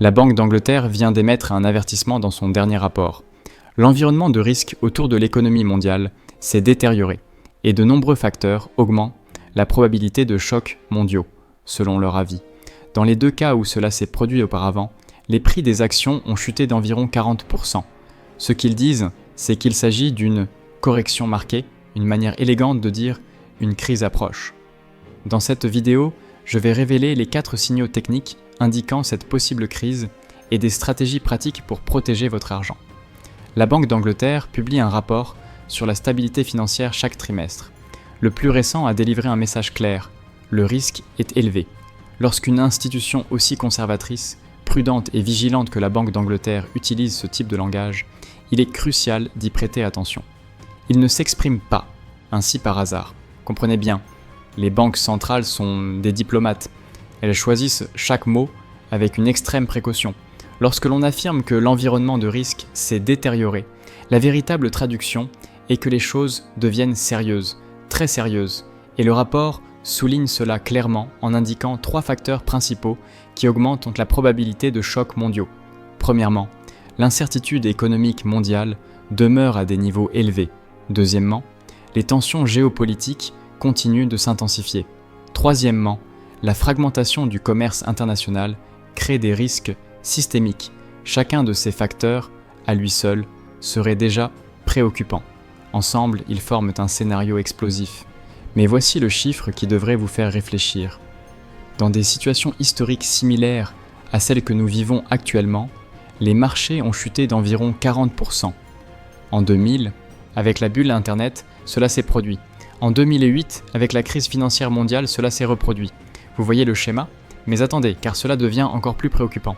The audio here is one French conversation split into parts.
La Banque d'Angleterre vient d'émettre un avertissement dans son dernier rapport. L'environnement de risque autour de l'économie mondiale s'est détérioré et de nombreux facteurs augmentent la probabilité de chocs mondiaux, selon leur avis. Dans les deux cas où cela s'est produit auparavant, les prix des actions ont chuté d'environ 40%. Ce qu'ils disent, c'est qu'il s'agit d'une correction marquée, une manière élégante de dire une crise approche. Dans cette vidéo, je vais révéler les 4 signaux techniques indiquant cette possible crise et des stratégies pratiques pour protéger votre argent. La Banque d'Angleterre publie un rapport sur la stabilité financière chaque trimestre. Le plus récent a délivré un message clair: le risque est élevé. Lorsqu'une institution aussi conservatrice, prudente et vigilante que la Banque d'Angleterre utilise ce type de langage, il est crucial d'y prêter attention. Il ne s'exprime pas ainsi par hasard. Comprenez bien, les banques centrales sont des diplomates. Elles choisissent chaque mot avec une extrême précaution. Lorsque l'on affirme que l'environnement de risque s'est détérioré, la véritable traduction est que les choses deviennent sérieuses, très sérieuses, et le rapport souligne cela clairement en indiquant 3 facteurs principaux qui augmentent la probabilité de chocs mondiaux. Premièrement, l'incertitude économique mondiale demeure à des niveaux élevés. Deuxièmement, les tensions géopolitiques continuent de s'intensifier. Troisièmement, la fragmentation du commerce international crée des risques systémiques. Chacun de ces facteurs, à lui seul, serait déjà préoccupant. Ensemble, ils forment un scénario explosif. Mais voici le chiffre qui devrait vous faire réfléchir. Dans des situations historiques similaires à celles que nous vivons actuellement, les marchés ont chuté d'environ 40%. En 2000, avec la bulle Internet, cela s'est produit. En 2008, avec la crise financière mondiale, cela s'est reproduit. Vous voyez le schéma ? Mais attendez, car cela devient encore plus préoccupant.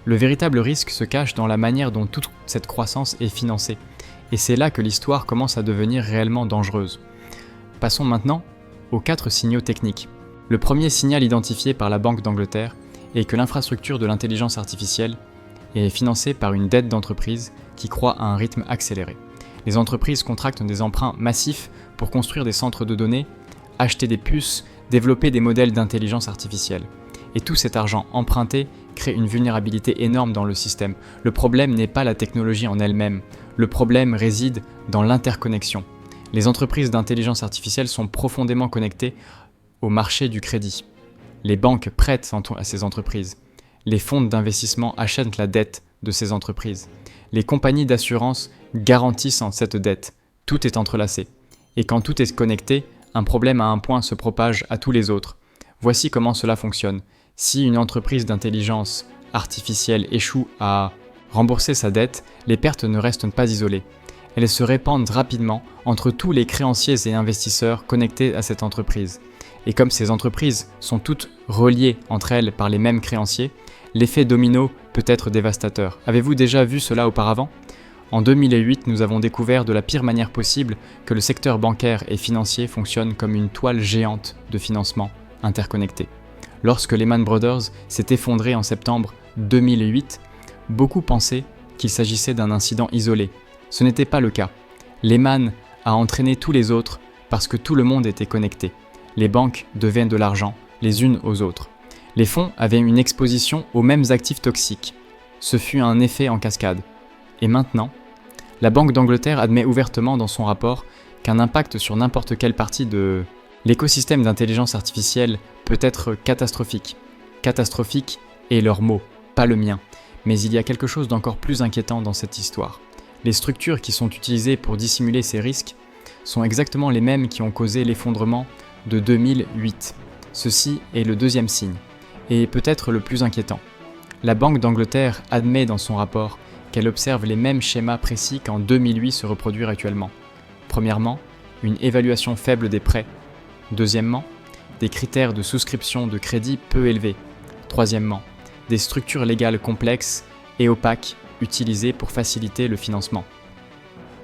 Le véritable risque se cache dans la manière dont toute cette croissance est financée. Et c'est là que l'histoire commence à devenir réellement dangereuse. Passons maintenant aux 4 signaux techniques. Le premier signal identifié par la Banque d'Angleterre est que l'infrastructure de l'intelligence artificielle est financée par une dette d'entreprise qui croît à un rythme accéléré. Les entreprises contractent des emprunts massifs pour construire des centres de données, acheter des puces, développer des modèles d'intelligence artificielle. Et tout cet argent emprunté crée une vulnérabilité énorme dans le système. Le problème n'est pas la technologie en elle-même, le problème réside dans l'interconnexion. Les entreprises d'intelligence artificielle sont profondément connectées au marché du crédit. Les banques prêtent à ces entreprises. Les fonds d'investissement achètent la dette de ces entreprises. Les compagnies d'assurance garantissent cette dette. Tout est entrelacé. Et quand tout est connecté, un problème à un point se propage à tous les autres. Voici comment cela fonctionne. Si une entreprise d'intelligence artificielle échoue à rembourser sa dette, les pertes ne restent pas isolées. Elles se répandent rapidement entre tous les créanciers et investisseurs connectés à cette entreprise. Et comme ces entreprises sont toutes reliées entre elles par les mêmes créanciers, l'effet domino peut être dévastateur. Avez-vous déjà vu cela auparavant ? En 2008, nous avons découvert de la pire manière possible que le secteur bancaire et financier fonctionne comme une toile géante de financement interconnectée. Lorsque Lehman Brothers s'est effondré en septembre 2008, beaucoup pensaient qu'il s'agissait d'un incident isolé. Ce n'était pas le cas. Lehman a entraîné tous les autres parce que tout le monde était connecté. Les banques devaient de l'argent les unes aux autres. Les fonds avaient une exposition aux mêmes actifs toxiques. Ce fut un effet en cascade. Et maintenant, la Banque d'Angleterre admet ouvertement dans son rapport qu'un impact sur n'importe quelle partie de l'écosystème d'intelligence artificielle peut être catastrophique. Catastrophique est leur mot, pas le mien. Mais il y a quelque chose d'encore plus inquiétant dans cette histoire. Les structures qui sont utilisées pour dissimuler ces risques sont exactement les mêmes qui ont causé l'effondrement de 2008. Ceci est le deuxième signe, et peut-être le plus inquiétant. La Banque d'Angleterre admet dans son rapport qu'elle observe les mêmes schémas précis qu'en 2008 se reproduire actuellement. Premièrement, une évaluation faible des prêts. Deuxièmement, des critères de souscription de crédit peu élevés. Troisièmement, des structures légales complexes et opaques utilisées pour faciliter le financement.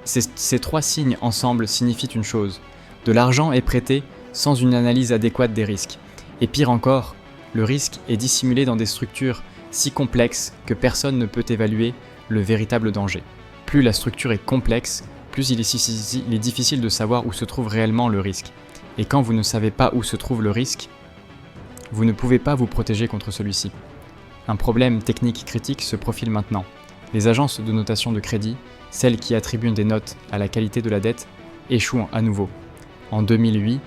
Ces 3 signes ensemble signifient une chose: de l'argent est prêté sans une analyse adéquate des risques. Et pire encore, le risque est dissimulé dans des structures si complexes que personne ne peut évaluer le véritable danger. Plus la structure est complexe, plus il est difficile de savoir où se trouve réellement le risque. Et quand vous ne savez pas où se trouve le risque, vous ne pouvez pas vous protéger contre celui-ci. Un problème technique critique se profile maintenant. Les agences de notation de crédit, celles qui attribuent des notes à la qualité de la dette, échouent à nouveau. En 2008,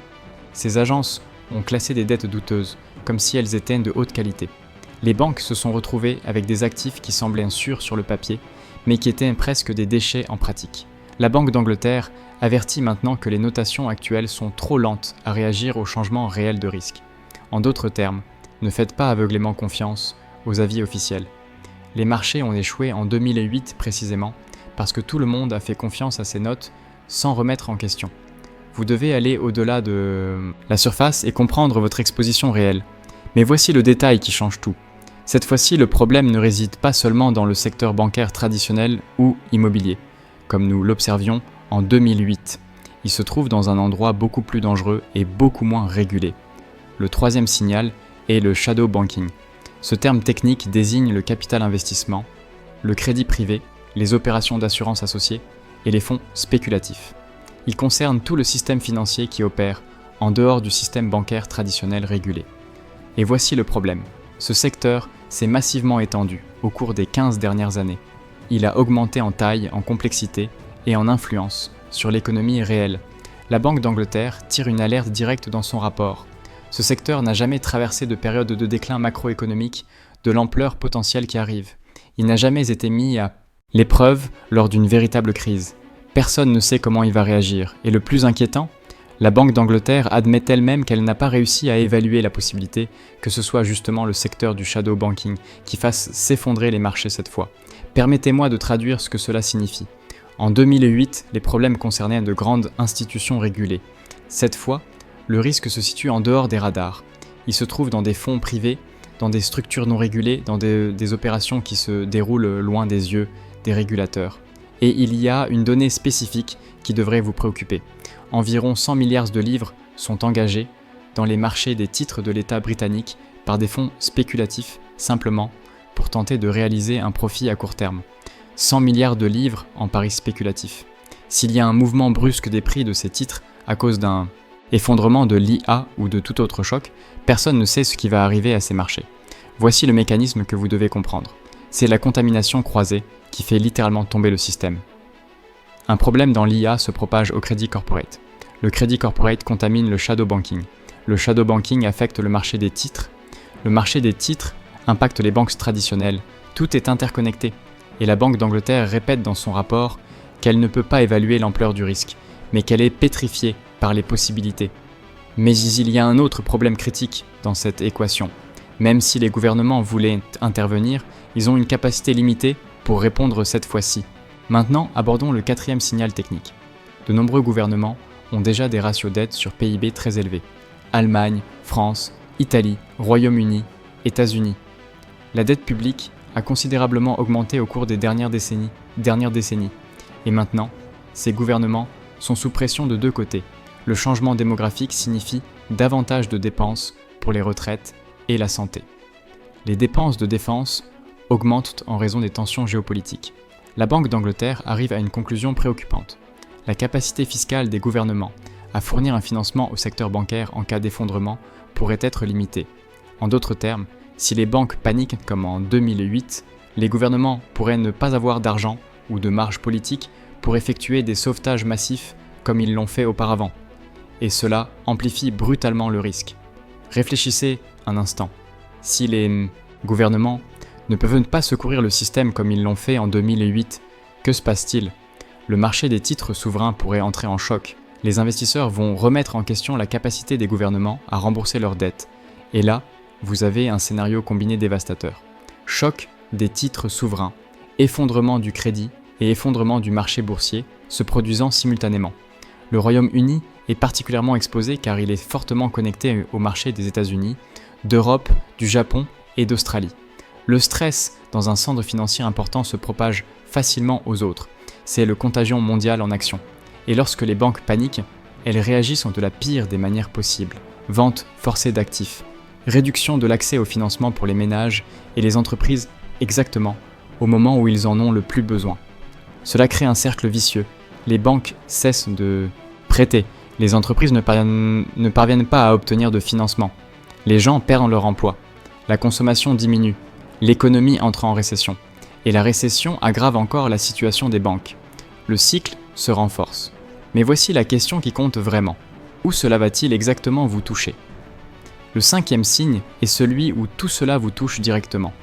ces agences ont classé des dettes douteuses, comme si elles étaient de haute qualité. Les banques se sont retrouvées avec des actifs qui semblaient sûrs sur le papier, mais qui étaient presque des déchets en pratique. La Banque d'Angleterre avertit maintenant que les notations actuelles sont trop lentes à réagir aux changements réels de risque. En d'autres termes, ne faites pas aveuglément confiance aux avis officiels. Les marchés ont échoué en 2008 précisément, parce que tout le monde a fait confiance à ces notes sans remettre en question. Vous devez aller au-delà de la surface et comprendre votre exposition réelle. Mais voici le détail qui change tout. Cette fois-ci, le problème ne réside pas seulement dans le secteur bancaire traditionnel ou immobilier, comme nous l'observions en 2008. Il se trouve dans un endroit beaucoup plus dangereux et beaucoup moins régulé. Le troisième signal est le shadow banking. Ce terme technique désigne le capital investissement, le crédit privé, les opérations d'assurance associées et les fonds spéculatifs. Il concerne tout le système financier qui opère en dehors du système bancaire traditionnel régulé. Et voici le problème. Ce secteur s'est massivement étendu au cours des 15 dernières années. Il a augmenté en taille, en complexité et en influence sur l'économie réelle. La Banque d'Angleterre tire une alerte directe dans son rapport. Ce secteur n'a jamais traversé de période de déclin macroéconomique de l'ampleur potentielle qui arrive. Il n'a jamais été mis à l'épreuve lors d'une véritable crise. Personne ne sait comment il va réagir. Et le plus inquiétant, la Banque d'Angleterre admet elle-même qu'elle n'a pas réussi à évaluer la possibilité que ce soit justement le secteur du shadow banking qui fasse s'effondrer les marchés cette fois. Permettez-moi de traduire ce que cela signifie. En 2008, les problèmes concernaient de grandes institutions régulées. Cette fois, le risque se situe en dehors des radars. Il se trouve dans des fonds privés, dans des structures non régulées, dans des opérations qui se déroulent loin des yeux des régulateurs. Et il y a une donnée spécifique qui devrait vous préoccuper. Environ 100 milliards de livres sont engagés dans les marchés des titres de l'État britannique par des fonds spéculatifs, simplement pour tenter de réaliser un profit à court terme. 100 milliards de livres en paris spéculatifs. S'il y a un mouvement brusque des prix de ces titres à cause d'un effondrement de l'IA ou de tout autre choc, personne ne sait ce qui va arriver à ces marchés. Voici le mécanisme que vous devez comprendre. C'est la contamination croisée qui fait littéralement tomber le système. Un problème dans l'IA se propage au crédit corporate. Le crédit corporate contamine le shadow banking. Le shadow banking affecte le marché des titres. Le marché des titres impacte les banques traditionnelles. Tout est interconnecté. Et la Banque d'Angleterre répète dans son rapport qu'elle ne peut pas évaluer l'ampleur du risque, mais qu'elle est pétrifiée par les possibilités. Mais il y a un autre problème critique dans cette équation. Même si les gouvernements voulaient intervenir, ils ont une capacité limitée pour répondre cette fois-ci. Maintenant, abordons le quatrième signal technique. De nombreux gouvernements ont déjà des ratios dette sur PIB très élevés. Allemagne, France, Italie, Royaume-Uni, États-Unis. La dette publique a considérablement augmenté au cours des dernières décennies. Et maintenant, ces gouvernements sont sous pression de deux côtés. Le changement démographique signifie davantage de dépenses pour les retraites et la santé. Les dépenses de défense augmentent en raison des tensions géopolitiques. La Banque d'Angleterre arrive à une conclusion préoccupante. La capacité fiscale des gouvernements à fournir un financement au secteur bancaire en cas d'effondrement pourrait être limitée. En d'autres termes, si les banques paniquent comme en 2008, les gouvernements pourraient ne pas avoir d'argent ou de marge politique pour effectuer des sauvetages massifs comme ils l'ont fait auparavant. Et cela amplifie brutalement le risque. Réfléchissez un instant. Si les gouvernements ne peuvent pas secourir le système comme ils l'ont fait en 2008, que se passe-t-il ? Le marché des titres souverains pourrait entrer en choc. Les investisseurs vont remettre en question la capacité des gouvernements à rembourser leurs dettes. Et là, vous avez un scénario combiné dévastateur. Choc des titres souverains, effondrement du crédit et effondrement du marché boursier se produisant simultanément. Le Royaume-Uni est particulièrement exposé car il est fortement connecté au marché des États-Unis, d'Europe, du Japon et d'Australie. Le stress dans un centre financier important se propage facilement aux autres. C'est le contagion mondial en action. Et lorsque les banques paniquent, elles réagissent de la pire des manières possibles. Vente forcée d'actifs, réduction de l'accès au financement pour les ménages et les entreprises exactement au moment où ils en ont le plus besoin. Cela crée un cercle vicieux. Les banques cessent de prêter. Les entreprises ne parviennent pas à obtenir de financement. Les gens perdent leur emploi. La consommation diminue. L'économie entre en récession, et la récession aggrave encore la situation des banques. Le cycle se renforce. Mais voici la question qui compte vraiment. Où cela va-t-il exactement vous toucher ? Le 5e signe est celui où tout cela vous touche directement.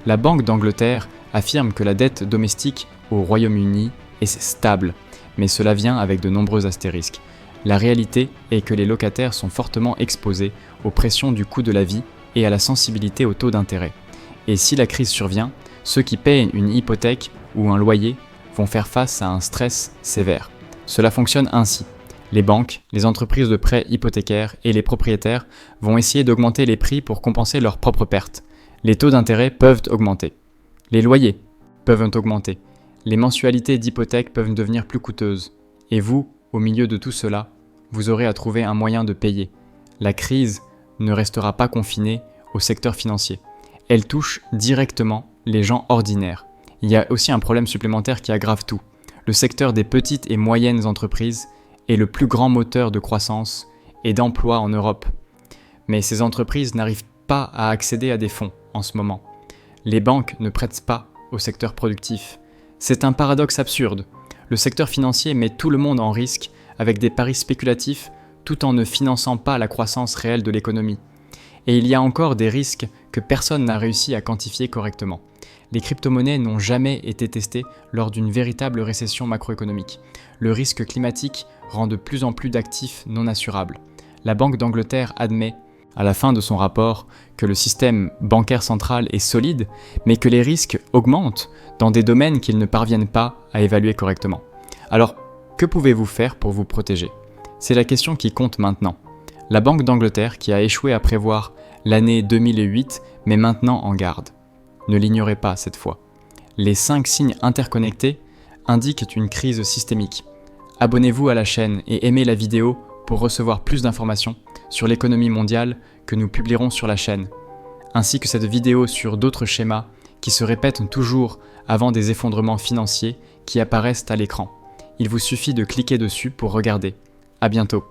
La Banque d'Angleterre affirme que la dette domestique au Royaume-Uni est stable, mais cela vient avec de nombreux astérisques. La réalité est que les locataires sont fortement exposés aux pressions du coût de la vie et à la sensibilité au taux d'intérêt. Et si la crise survient, ceux qui paient une hypothèque ou un loyer vont faire face à un stress sévère. Cela fonctionne ainsi. Les banques, les entreprises de prêts hypothécaires et les propriétaires vont essayer d'augmenter les prix pour compenser leurs propres pertes. Les taux d'intérêt peuvent augmenter. Les loyers peuvent augmenter. Les mensualités d'hypothèque peuvent devenir plus coûteuses. Et vous, au milieu de tout cela, vous aurez à trouver un moyen de payer. La crise ne restera pas confinée au secteur financier. Elle touche directement les gens ordinaires. Il y a aussi un problème supplémentaire qui aggrave tout. Le secteur des petites et moyennes entreprises est le plus grand moteur de croissance et d'emploi en Europe. Mais ces entreprises n'arrivent pas à accéder à des fonds en ce moment. Les banques ne prêtent pas au secteur productif. C'est un paradoxe absurde. Le secteur financier met tout le monde en risque avec des paris spéculatifs tout en ne finançant pas la croissance réelle de l'économie. Et il y a encore des risques que personne n'a réussi à quantifier correctement. Les crypto-monnaies n'ont jamais été testées lors d'une véritable récession macroéconomique. Le risque climatique rend de plus en plus d'actifs non assurables. La Banque d'Angleterre admet, à la fin de son rapport, que le système bancaire central est solide, mais que les risques augmentent dans des domaines qu'ils ne parviennent pas à évaluer correctement. Alors, que pouvez-vous faire pour vous protéger ? C'est la question qui compte maintenant. La Banque d'Angleterre, qui a échoué à prévoir l'année 2008, met maintenant en garde. Ne l'ignorez pas cette fois. Les 5 signes interconnectés indiquent une crise systémique. Abonnez-vous à la chaîne et aimez la vidéo pour recevoir plus d'informations sur l'économie mondiale que nous publierons sur la chaîne, ainsi que cette vidéo sur d'autres schémas qui se répètent toujours avant des effondrements financiers qui apparaissent à l'écran. Il vous suffit de cliquer dessus pour regarder. À bientôt.